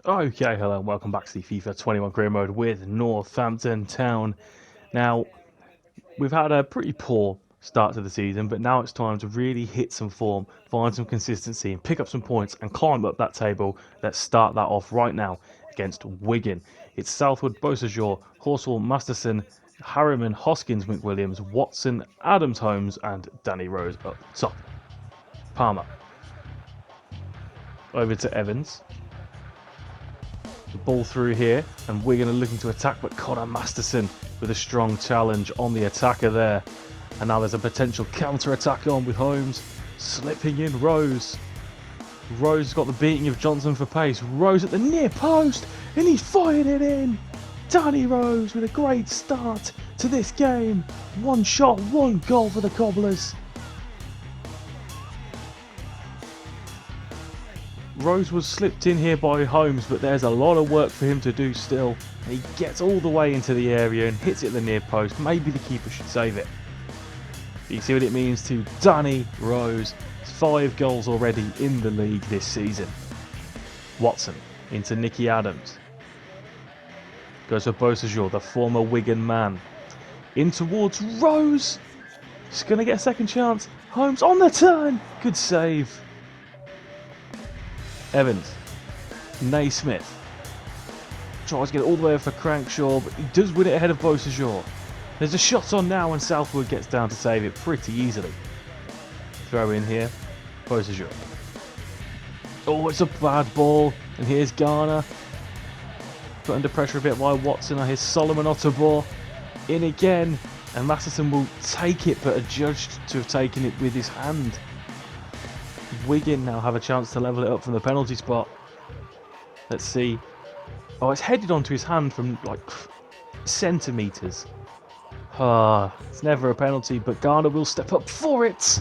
Okay, hello and welcome back to the FIFA 21 career mode with Northampton Town. Now, we've had a pretty poor start to the season, but now it's time to really hit some form, find some consistency and pick up some points and climb up that table. Let's start that off right now against Wigan. It's Southwood, Beausejour, Horsfall, Masterson, Harriman, Hoskins, McWilliams, Watson, Adams, Holmes and Danny Rose up top. Palmer. Over to Evans. The ball through here, and Wigan are looking to attack, but Connor Masterson with a strong challenge on the attacker there. And now there's a potential counter-attack on with Holmes slipping in Rose. Rose has got the beating of Johnson for pace. Rose at the near post, and he's fired it in. Danny Rose with a great start to this game. One shot, one goal for the Cobblers. Rose was slipped in here by Holmes, but there's a lot of work for him to do still. And he gets all the way into the area and hits it at the near post. Maybe the keeper should save it. But you see what it means to Danny Rose. 5 goals already in the league this season. Watson into Nicky Adams. Goes for Beausejour, the former Wigan man. In towards Rose. He's going to get a second chance. Holmes on the turn. Good save. Evans, Naismith, tries to get it all the way over for Crankshaw, but he does win it ahead of Beausejour. There's a shot on now and Southwood gets down to save it pretty easily. Throw in here, Beausejour. Oh, it's a bad ball, and here's Garner. Put under pressure a bit by Watson. Here's Solomon Otterbohr in again, and Masterson will take it, but adjudged to have taken it with his hand. Wigan now have a chance to level it up from the penalty spot. Let's see. Oh, it's headed onto his hand from like centimetres. It's never a penalty, but Garner will step up for it.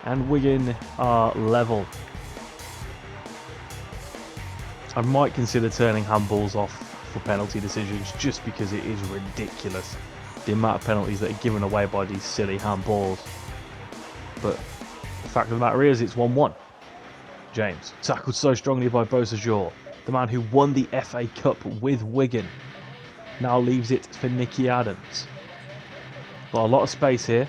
And Wigan are level. I might consider turning handballs off for penalty decisions just because it is ridiculous the amount of penalties that are given away by these silly handballs. But the fact of the matter is, it's 1-1. James, tackled so strongly by Beausejour, the man who won the FA Cup with Wigan, now leaves it for Nicky Adams. Got a lot of space here.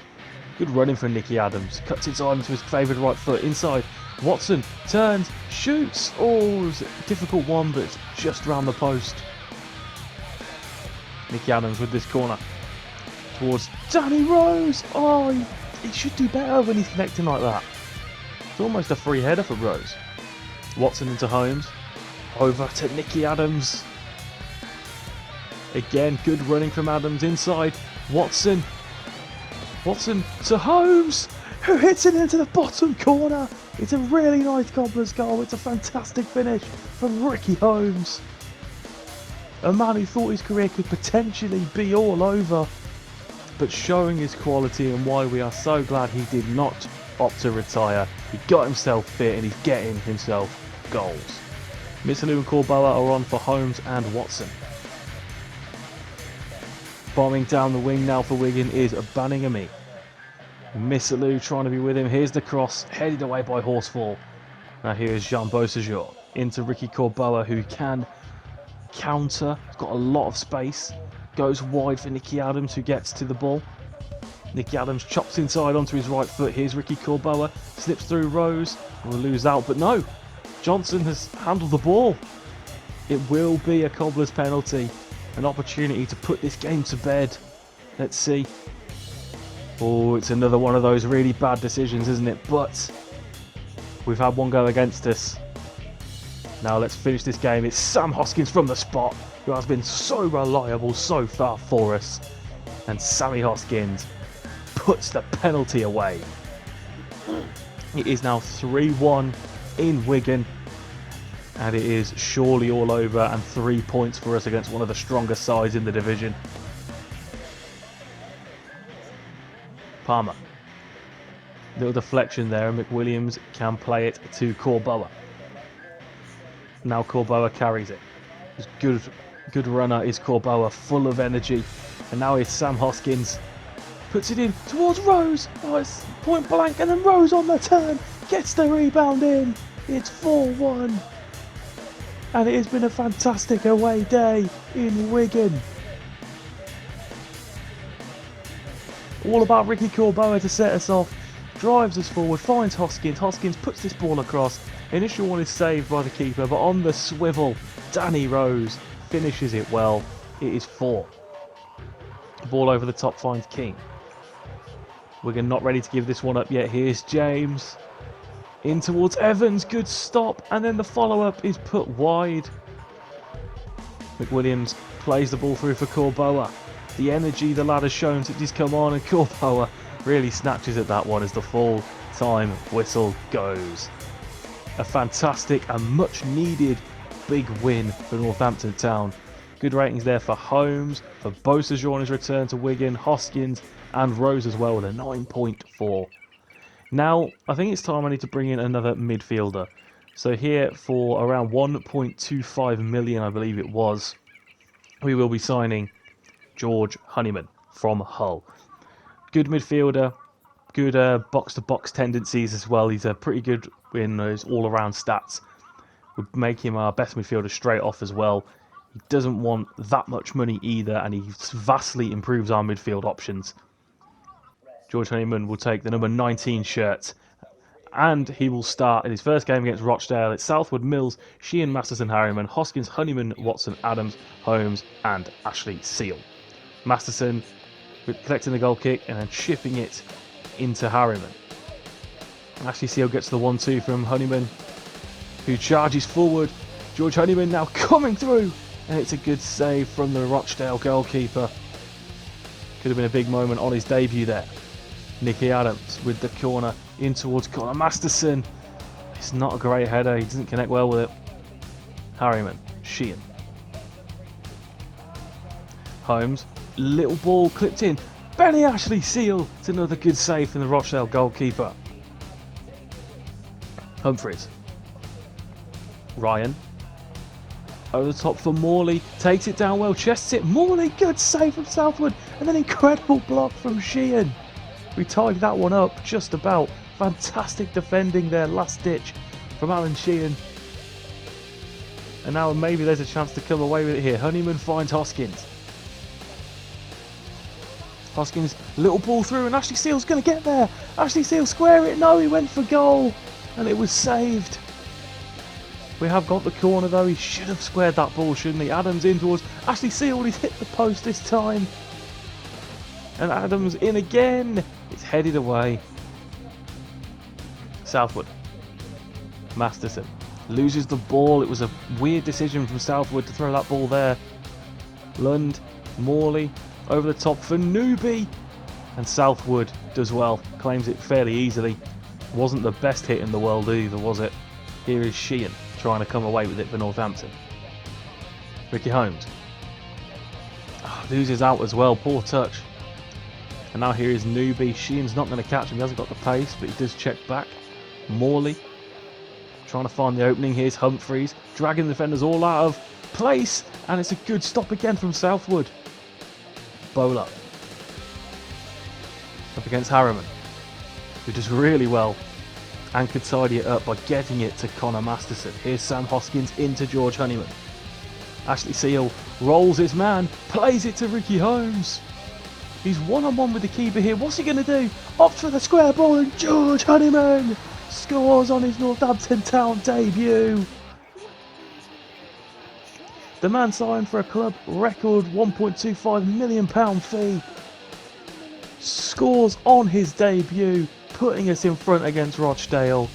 Good running from Nicky Adams. Cuts it on to his favoured right foot. Inside, Watson turns, shoots. Oh, it's a difficult one, but it's just round the post. Nicky Adams with this corner. Towards Danny Rose. Oh, he should do better when he's connecting like that. It's almost a free header for Rose. Watson into Holmes. Over to Nicky Adams. Again, good running from Adams inside. Watson. Watson to Holmes, who hits it into the bottom corner. It's a really nice Cobblers goal. It's a fantastic finish from Ricky Holmes. A man who thought his career could potentially be all over, but showing his quality and why we are so glad he did not opt to retire. He got himself fit and he's getting himself goals. Missalou and Corboa are on for Holmes and Watson. Bombing down the wing now for Wigan is Banninghamy. Missalou trying to be with him. Here's the cross, headed away by Horsfall. Now here's Jean Beausejour into Ricky Corboa, who can counter. He's got a lot of space. Goes wide for Nicky Adams, who gets to the ball. Nicky Adams chops inside onto his right foot. Here's Ricky Corboa. Slips through Rose. Will lose out, but no. Johnson has handled the ball. It will be a Cobblers penalty. An opportunity to put this game to bed. Let's see. Oh, it's another one of those really bad decisions, isn't it? But we've had one go against us. Now let's finish this game. It's Sam Hoskins from the spot, who has been so reliable so far for us. And Sammy Hoskins puts the penalty away. It is now 3-1 in Wigan. And it is surely all over, and 3 points for us against one of the strongest sides in the division. Palmer. Little deflection there, and McWilliams can play it to Corboa. Now Corboa carries it. Good runner is Corboa, full of energy. And now it's Sam Hoskins. Puts it in towards Rose. Oh, it's point blank, and then Rose on the turn. Gets the rebound in. It's 4-1. And it has been a fantastic away day in Wigan. All about Ricky Corboa to set us off. Drives us forward, finds Hoskins. Hoskins puts this ball across. Initial one is saved by the keeper, but on the swivel, Danny Rose finishes it well. It is 4. Ball over the top finds King. Wigan not ready to give this one up yet. Here's James. In towards Evans. Good stop. And then the follow-up is put wide. McWilliams plays the ball through for Corboa. The energy the lad has shown since he's come on, and Corboa really snatches at that one as the full-time whistle goes. A fantastic and much-needed big win for Northampton Town. Good ratings there for Holmes, for Beausejour on his return to Wigan, Hoskins and Rose as well with a 9.4. Now, I think it's time I need to bring in another midfielder. So here for around 1.25 million, I believe it was, we will be signing George Honeyman from Hull. Good midfielder, good box-to-box tendencies as well. He's pretty good in those all-around stats. Would make him our best midfielder straight off as well. He doesn't want that much money either, and he vastly improves our midfield options. George Honeyman will take the number 19 shirt, and he will start in his first game against Rochdale. It's Southwood, Mills, Sheehan, Masterson, Harriman, Hoskins, Honeyman, Watson, Adams, Holmes and Ashley Seal. Masterson collecting the goal kick and then chipping it into Harriman. Ashley Seal gets the 1-2 from Honeyman, who charges forward. George Honeyman now coming through, and it's a good save from the Rochdale goalkeeper. Could have been a big moment on his debut there. Nicky Adams with the corner in towards Connor Masterson. It's not a great header, he doesn't connect well with it. Harriman, Sheehan. Holmes, little ball clipped in. Benny Ashley Seal. It's another good save from the Rochdale goalkeeper. Humphreys. Ryan. Over the top for Morley. Takes it down well, chests it. Morley, good save from Southwood. And then incredible block from Sheehan. We tied that one up just about. Fantastic defending there, last ditch from Alan Sheehan. And now maybe there's a chance to come away with it here. Honeyman finds Hoskins. Hoskins, little ball through, and Ashley Seal's going to get there. Ashley Seal square it. No, he went for goal, and it was saved. We have got the corner though. He should have squared that ball, shouldn't he? Adams in towards Ashley Seal. He's hit the post this time. And Adams in again. It's headed away. Southwood. Masterson loses the ball. It was a weird decision from Southwood to throw that ball there. Lund, Morley, over the top for Newby. And Southwood does well. Claims it fairly easily. Wasn't the best hit in the world either, was it? Here is Sheehan trying to come away with it for Northampton. Ricky Holmes. Loses out as well. Poor touch. And now here is Newby. Sheehan's not going to catch him. He hasn't got the pace, but he does check back. Morley trying to find the opening. Here's Humphreys. Dragging the defenders all out of place. And it's a good stop again from Southwood. Bowler. Up against Harriman, who does really well and could tidy it up by getting it to Connor Masterson. Here's Sam Hoskins into George Honeyman. Ashley Seal rolls his man, plays it to Ricky Holmes. He's one-on-one with the keeper here. What's he going to do? Opts for the square ball, and George Honeyman scores on his Northampton Town debut. The man signed for a club record £1.25 million fee. Scores on his debut, putting us in front against Rochdale.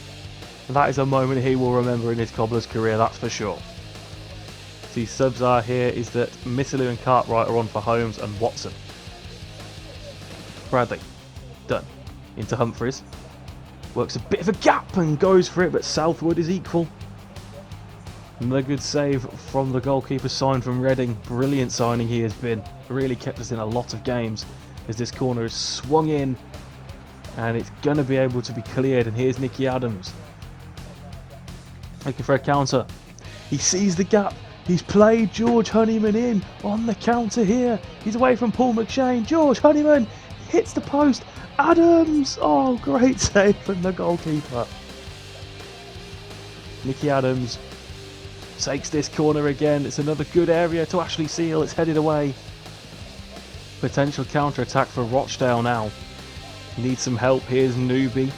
That is a moment he will remember in his cobbler's career, that's for sure. The subs are here is that Missilou and Cartwright are on for Holmes and Watson. Bradley, done. Into Humphreys. Works a bit of a gap and goes for it, but Southwood is equal. Another good save from the goalkeeper, signed from Reading. Brilliant signing he has been. Really kept us in a lot of games as this corner is swung in. And it's going to be able to be cleared. And here's Nicky Adams. Looking for a counter. He sees the gap. He's played George Honeyman in on the counter here. He's away from Paul McShane. George Honeyman hits the post. Adams! Oh, great save from the goalkeeper. Nicky Adams Takes this corner again. It's another good area to Ashley Seal. It's headed away. Potential counter-attack for Rochdale now. Needs some help. Here's Newby.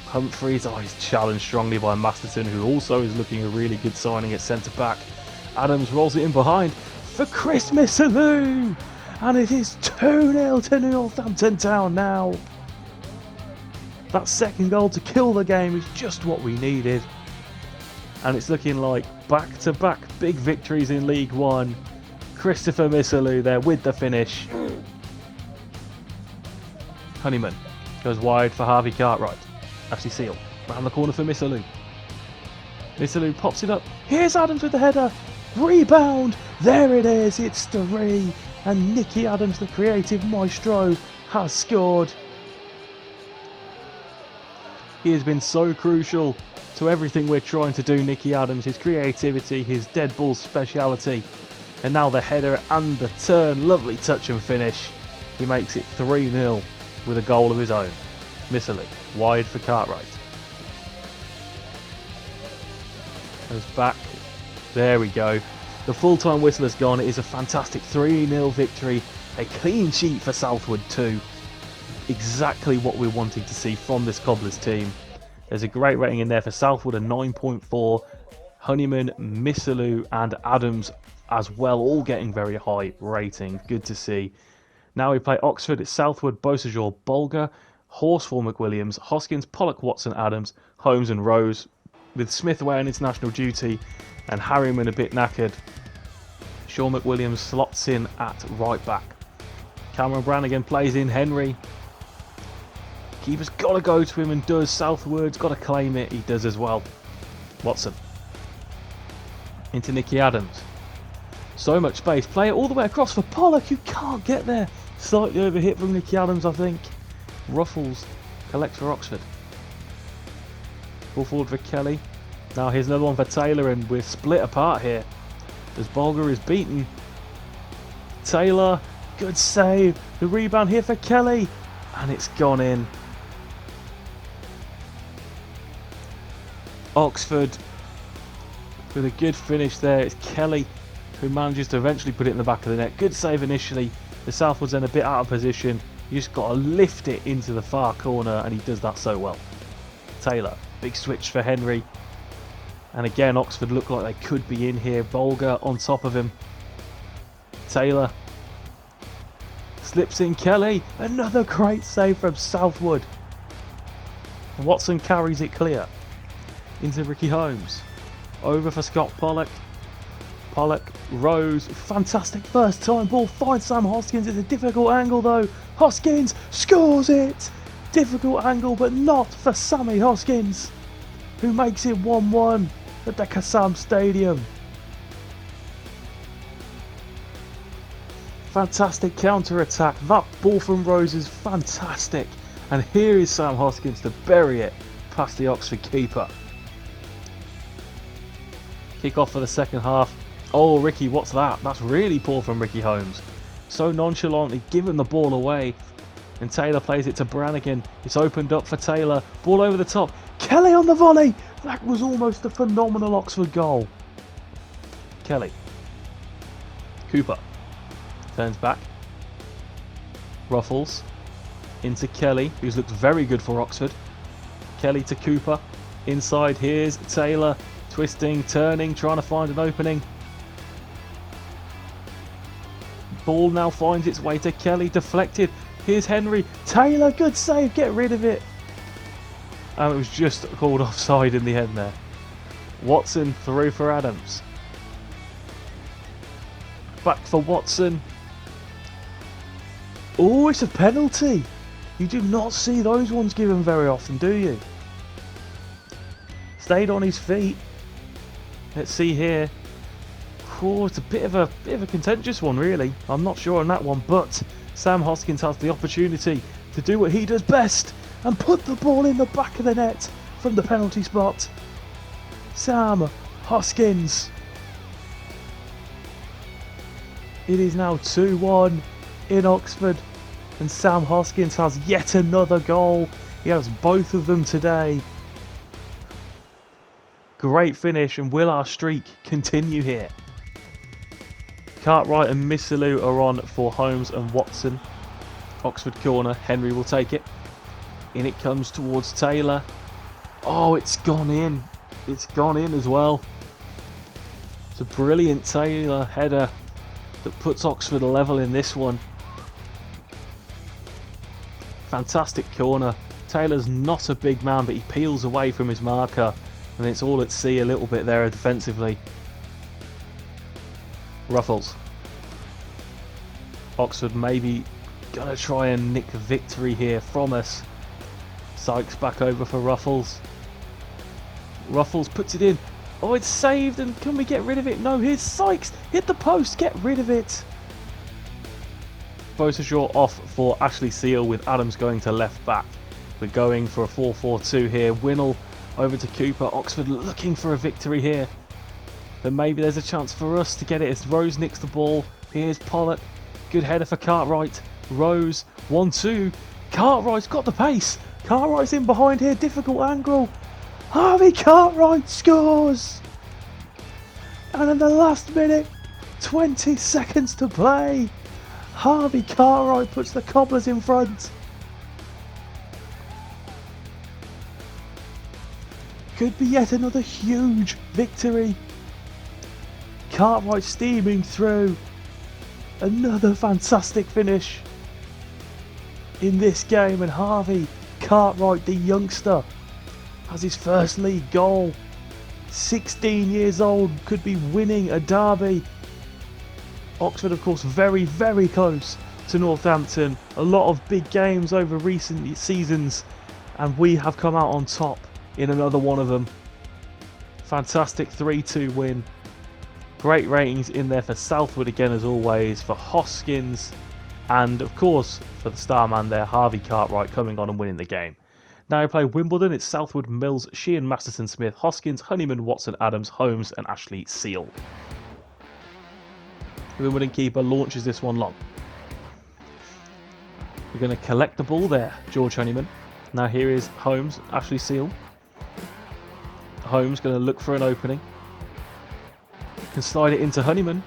Humphreys. Oh, he's challenged strongly by Masterton, who also is looking a really good signing at centre-back. Adams rolls it in behind for Chris Missalou. And it is 2-0 to Northampton Town now. That second goal to kill the game is just what we needed. And it's looking like back-to-back big victories in League One. Christopher Missalou there with the finish. Honeyman goes wide for Harvey Cartwright. Ashley Seal round the corner for Missalou. Missalou pops it up. Here's Adams with the header. Rebound. There it is. It's 3. And Nicky Adams, the creative maestro, has scored. He has been so crucial to everything we're trying to do, Nicky Adams. His creativity, his dead ball speciality. And now the header and the turn. Lovely touch and finish. He makes it 3-0 with a goal of his own. Missalou wide for Cartwright. Goes back. There we go. The full-time whistle has gone. It is a fantastic 3-0 victory. A clean sheet for Southwood too. Exactly what we're wanting to see from this Cobblers team. There's a great rating in there for Southwood, a 9.4. Honeyman, Missalou and Adams as well, all getting very high rating. Good to see. Now we play Oxford. It's Southwood, Beausejour, Bolger, Horsfall, McWilliams, Hoskins, Pollock, Watson, Adams, Holmes and Rose, with Smith away on international duty and Harriman a bit knackered. Shaw McWilliams slots in at right back. Cameron Brannigan plays in Henry. Keeper's got to go to him and does. Southwood's got to claim it. He does as well. Watson. Into Nicky Adams. So much space. Play it all the way across for Pollock, who can't get there. Slightly overhit from Nicky Adams, I think. Ruffles collects for Oxford. Ball forward for Kelly. Now here's another one for Taylor, and we're split apart here as Bolger is beaten. Taylor, good save. The rebound here for Kelly, and it's gone in. Oxford with a good finish there. It's Kelly who manages to eventually put it in the back of the net. Good save initially. The Southwood's then a bit out of position. You just got to lift it into the far corner, and he does that so well. Taylor, big switch for Henry. And again, Oxford look like they could be in here. Bolger on top of him. Taylor slips in Kelly. Another great save from Southwood. Watson carries it clear into Ricky Holmes. Over for Scott Pollock. Pollock, Rose, fantastic first time ball. Finds Sam Hoskins. It's a difficult angle though. Hoskins scores it. Difficult angle, but not for Sammy Hoskins, who makes it 1-1 at the Kassam Stadium. Fantastic counter-attack. That ball from Rose is fantastic. And here is Sam Hoskins to bury it past the Oxford keeper. Kick off for the second half. Oh, Ricky, what's that? That's really poor from Ricky Holmes. So nonchalantly given the ball away. And Taylor plays it to Brannigan. It's opened up for Taylor. Ball over the top. Kelly on the volley. That was almost a phenomenal Oxford goal. Kelly. Cooper. Turns back. Ruffles. Into Kelly, who's looked very good for Oxford. Kelly to Cooper. Inside, here's Taylor. Twisting, turning, trying to find an opening. Ball now finds its way to Kelly. Deflected. Here's Henry. Taylor, good save. Get rid of it. And it was just called offside in the end there. Watson through for Adams. Back for Watson. Oh, it's a penalty. You do not see those ones given very often, do you? Stayed on his feet. Let's see here. Oh, it's a bit of a contentious one, really. I'm not sure on that one, but Sam Hoskins has the opportunity to do what he does best and put the ball in the back of the net from the penalty spot. Sam Hoskins. It is now 2-1 in Oxford, and Sam Hoskins has yet another goal. He has both of them today. Great finish, and will our streak continue here? Cartwright and Missilou are on for Holmes and Watson. Oxford corner, Henry will take it. In it comes towards Taylor. Oh, it's gone in. It's gone in as well. It's a brilliant Taylor header that puts Oxford level in this one. Fantastic corner. Taylor's not a big man, but he peels away from his marker, and it's all at sea a little bit there defensively. Ruffles. Oxford maybe gonna try and nick the victory here from us. Sykes back over for Ruffles. Ruffles puts it in. Oh, it's saved, and can we get rid of it? No, here's Sykes. Hit the post, get rid of it. Beausejour off for Ashley Seal with Adams going to left back. We're going for a 4-4-2 here. Winnell over to Cooper. Oxford looking for a victory here. But maybe there's a chance for us to get it as Rose nicks the ball. Here's Pollock. Good header for Cartwright. Rose, 1-2. Cartwright's got the pace. Cartwright's in behind here. Difficult angle. Harvey Cartwright scores. And in the last minute, 20 seconds to play, Harvey Cartwright puts the Cobblers in front. Could be yet another huge victory. Cartwright steaming through. Another fantastic finish in this game, and Harvey Cartwright, the youngster, has his first league goal. 16 years old, could be winning a derby. Oxford, of course, very, very close to Northampton. A lot of big games over recent seasons, and we have come out on top in another one of them. Fantastic 3-2 win. Great ratings in there for Southwood again, as always, for Hoskins, and of course for the star man there, Harvey Cartwright, coming on and winning the game. Now we play Wimbledon. It's Southwood, Mills, Sheehan, Masterson, Smith, Hoskins, Honeyman, Watson, Adams, Holmes and Ashley Seal. The Wimbledon keeper launches this one long. We're going to collect the ball there, George Honeyman. Now here is Holmes, Ashley Seal. Holmes going to look for an opening. Can slide it into Honeyman.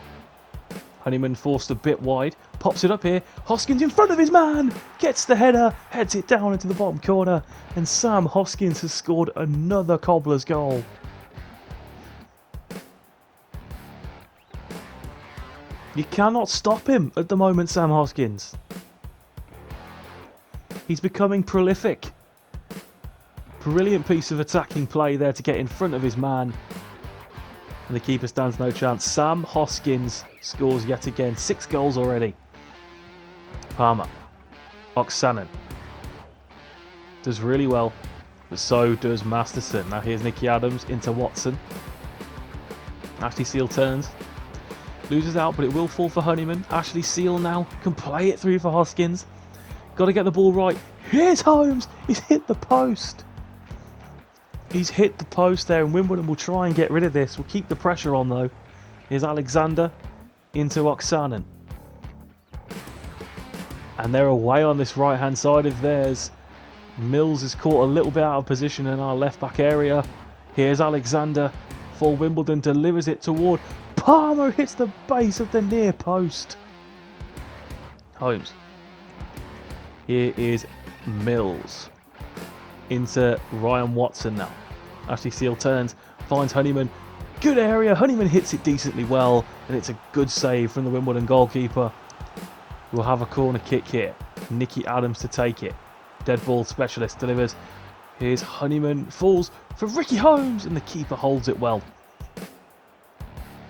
Honeyman forced a bit wide. Pops it up here. Hoskins in front of his man. Gets the header. Heads it down into the bottom corner. And Sam Hoskins has scored another Cobblers goal. You cannot stop him at the moment, Sam Hoskins. He's becoming prolific. Brilliant piece of attacking play there to get in front of his man. And the keeper stands no chance. Sam Hoskins scores yet again. 6 goals already. Palmer. Oksanen. Does really well. But so does Masterson. Now here's Nicky Adams into Watson. Ashley Seal turns. Loses out, but it will fall for Honeyman. Ashley Seal now can play it through for Hoskins. Got to get the ball right. Here's Holmes. He's hit the post. He's hit the post there, and Wimbledon will try and get rid of this. We'll keep the pressure on though. Here's Alexander into Oksanen. And they're away on this right hand side of theirs. Mills is caught a little bit out of position in our left back area. Here's Alexander for Wimbledon, delivers it toward Palmer, hits the base of the near post. Holmes. Here is Mills. Into Ryan Watson now. Ashley Seal turns, finds Honeyman. Good area. Honeyman hits it decently well, and it's a good save from the Wimbledon goalkeeper. We'll have a corner kick here. Nicky Adams to take it. Dead ball specialist delivers. Here's Honeyman, falls for Ricky Holmes, and the keeper holds it well.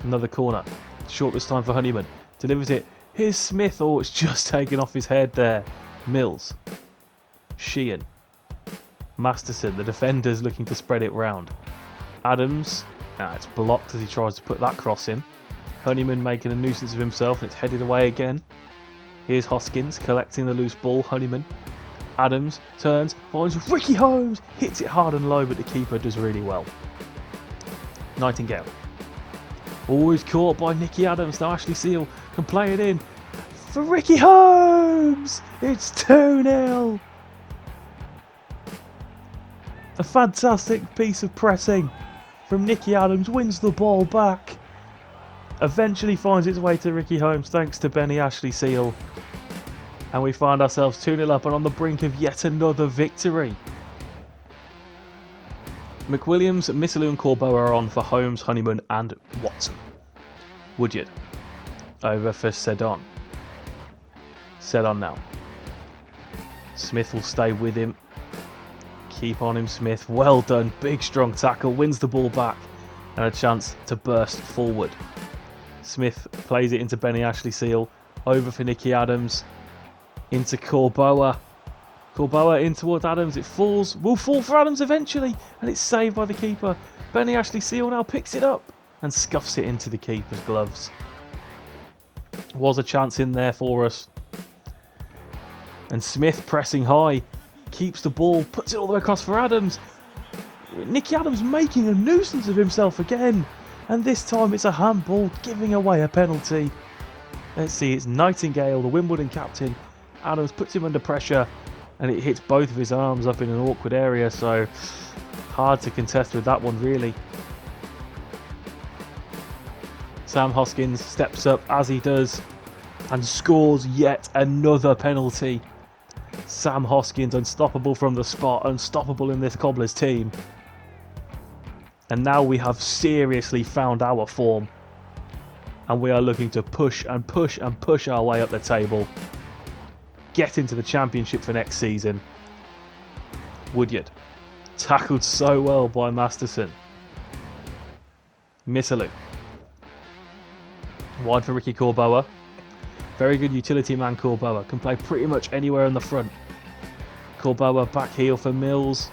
Another corner. Short this time for Honeyman. Delivers it. Here's Smith. Oh, it's just taken off his head there. Mills. Sheehan. Masterson, the defender's looking to spread it round. Adams, it's blocked as he tries to put that cross in. Honeyman making a nuisance of himself, and it's headed away again. Here's Hoskins collecting the loose ball. Honeyman. Adams turns, finds Ricky Holmes, hits it hard and low, but the keeper does really well. Nightingale. Always caught by Nicky Adams. Now Ashley Seal can play it in for Ricky Holmes. It's 2-0. A fantastic piece of pressing from Nicky Adams, wins the ball back. Eventually finds its way to Ricky Holmes thanks to Benny Ashley Seal. And we find ourselves 2-0 up and on the brink of yet another victory. McWilliams, Missalou and Corbeau are on for Holmes, Honeyman and Watson. Woodyard over for Sedon. Sedon now. Smith will stay with him. Keep on him, Smith. Well done. Big strong tackle. Wins the ball back. And a chance to burst forward. Smith plays it into Benny Ashley Seal. Over for Nicky Adams. Into Corbeau. Corbeau in towards Adams. It falls. Will fall for Adams eventually. And it's saved by the keeper. Benny Ashley Seal now picks it up. And scuffs it into the keeper's gloves. Was a chance in there for us. And Smith pressing high. Keeps the ball, puts it all the way across for Adams. Nicky Adams making a nuisance of himself again. And this time it's a handball, giving away a penalty. Let's see, it's Nightingale, the Wimbledon captain. Adams puts him under pressure and it hits both of his arms up in an awkward area, so hard to contest with that one really. Sam Hoskins steps up as he does and scores yet another penalty. Sam Hoskins, unstoppable from the spot, unstoppable in this Cobblers team. And now we have seriously found our form. And we are looking to push and push and push our way up the table. Get into the championship for next season. Woodyard. Tackled so well by Masterson. Missalou. Wide for Ricky Corbeau. Very good utility man Corbeau. Can play pretty much anywhere in the front. Corbeau back heel for Mills.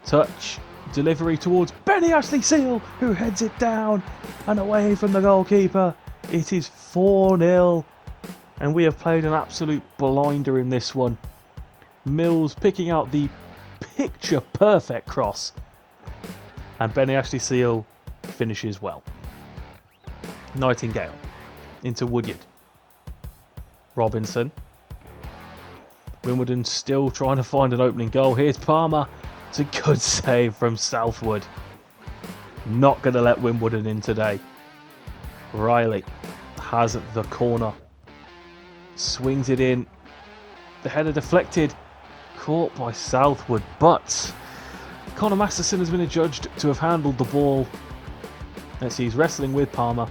Touch. Delivery towards Benny Ashley Seal, who heads it down and away from the goalkeeper. It is 4-0. And we have played an absolute blinder in this one. Mills picking out the picture perfect cross. And Benny Ashley Seal finishes well. Nightingale into Woodyard. Robinson. Wimbledon still trying to find an opening goal. Here's Palmer. It's a good save from Southwood. Not going to let Wimbledon in today. Riley has the corner. Swings it in. The header deflected. Caught by Southwood. But Connor Masterson has been adjudged to have handled the ball. Let's see, he's wrestling with Palmer.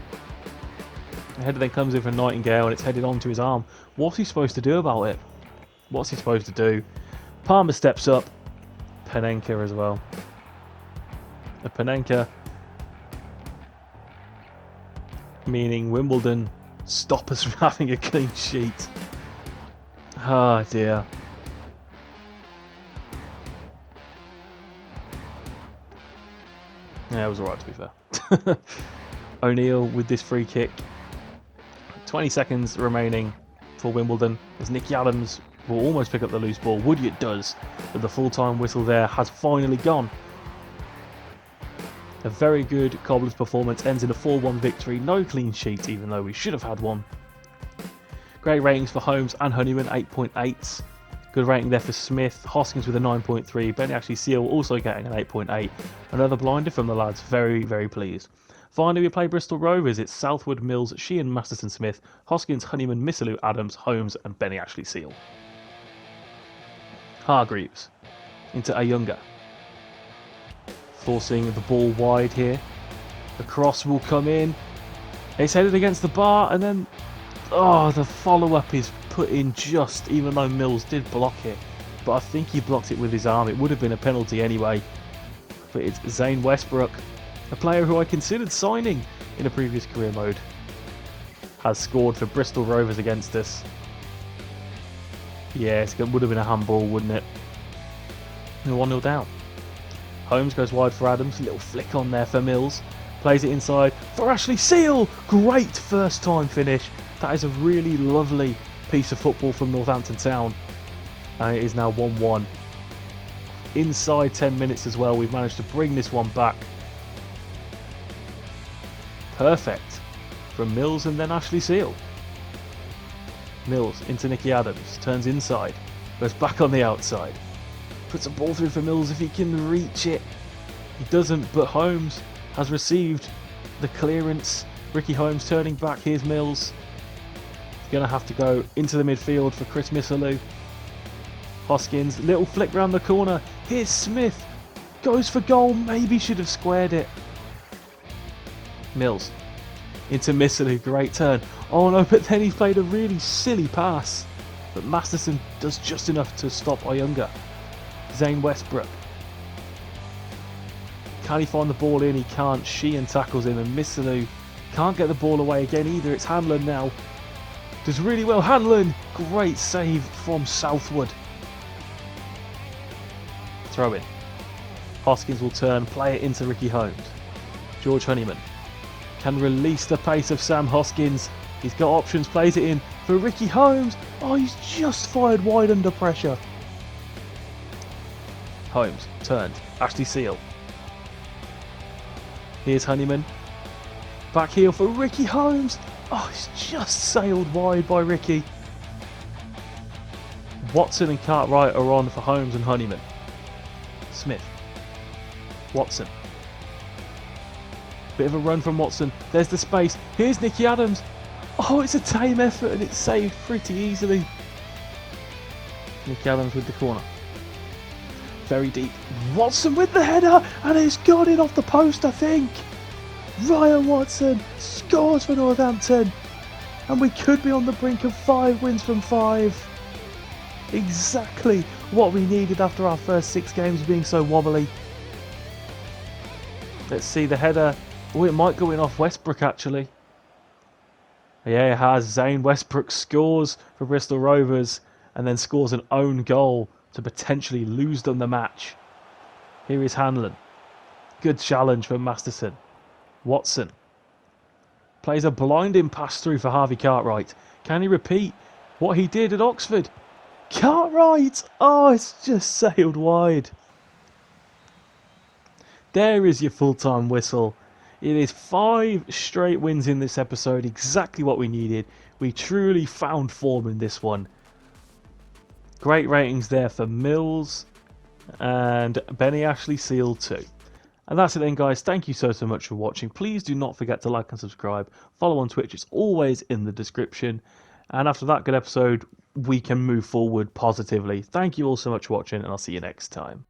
The header then comes in for Nightingale and it's headed onto his arm. What's he supposed to do about it? What's he supposed to do? Palmer steps up. Panenka as well. The Panenka, meaning Wimbledon stop us from having a clean sheet. Oh dear. Yeah, it was alright to be fair. O'Neill with this free kick. 20 seconds remaining for Wimbledon as Nicky Adams will almost pick up the loose ball. Woodyard does, but the full-time whistle there has finally gone. A very good Cobblers performance ends in a 4-1 victory. No clean sheet, even though we should have had one. Great ratings for Holmes and Honeyman, 8.8. Good rating there for Smith. Hoskins with a 9.3. Benny Ashley Seal also getting an 8.8. Another blinder from the lads. Very, very pleased. Finally, we play Bristol Rovers. It's Southwood, Mills, Sheehan, Masterson, Smith, Hoskins, Honeyman, Missalou, Adams, Holmes and Benny Ashley Seal. Hargreaves into Ayunga. Forcing the ball wide here. The cross will come in. It's headed against the bar and then... Oh, the follow-up is put in just, even though Mills did block it. But I think he blocked it with his arm. It would have been a penalty anyway. But it's Zane Westbrook, a player who I considered signing in a previous career mode, has scored for Bristol Rovers against us. Yeah, it would have been a handball, wouldn't it? 1-0 down. Holmes goes wide for Adams. Little flick on there for Mills. Plays it inside for Ashley Seal. Great first time finish. That is a really lovely piece of football from Northampton Town. And it is now 1-1. Inside 10 minutes as well, we've managed to bring this one back. Perfect. From Mills and then Ashley Seal. Mills into Nicky Adams. Turns inside. Goes back on the outside. Puts a ball through for Mills if he can reach it. He doesn't, but Holmes has received the clearance. Ricky Holmes turning back. Here's Mills. He's going to have to go into the midfield for Chris Missalou. Hoskins, little flick round the corner. Here's Smith. Goes for goal. Maybe should have squared it. Mills. Into Missalou. Great turn. Oh no, but then he played a really silly pass. But Masterson does just enough to stop Oyunga. Zane Westbrook. Can he find the ball in? He can't. Sheehan tackles him, and Missalou can't get the ball away again either. It's Hanlon now. Does really well. Hanlon! Great save from Southwood. Throw in. Hoskins will turn, play it into Ricky Holmes. George Honeyman can release the pace of Sam Hoskins. He's got options, plays it in for Ricky Holmes. Oh, he's just fired wide under pressure. Holmes turned. Ashley Seal. Here's Honeyman. Back heel for Ricky Holmes. Oh, he's just sailed wide by Ricky. Watson and Cartwright are on for Holmes and Honeyman. Smith. Watson. Bit of a run from Watson. There's the space. Here's Nicky Adams. Oh, it's a tame effort and it's saved pretty easily. Nicky Adams with the corner. Very deep. Watson with the header and it's gone in off the post, I think. Ryan Watson scores for Northampton. And we could be on the brink of 5 wins from 5. Exactly what we needed after our first 6 games being so wobbly. Let's see the header. Oh, it might go in off Westbrook actually. Yeah, it has. Zane Westbrook scores for Bristol Rovers and then scores an own goal to potentially lose them the match. Here is Hanlon. Good challenge for Masterson. Watson plays a blinding pass through for Harvey Cartwright. Can he repeat what he did at Oxford? Cartwright! Oh, it's just sailed wide. There is your full-time whistle. It is 5 straight wins in this episode, exactly what we needed. We truly found form in this one. Great ratings there for Mills and Benny Ashley Seal too. And that's it then, guys. Thank you so much for watching. Please do not forget to like and subscribe. Follow on Twitch. It's always in the description. And after that good episode, we can move forward positively. Thank you all so much for watching, and I'll see you next time.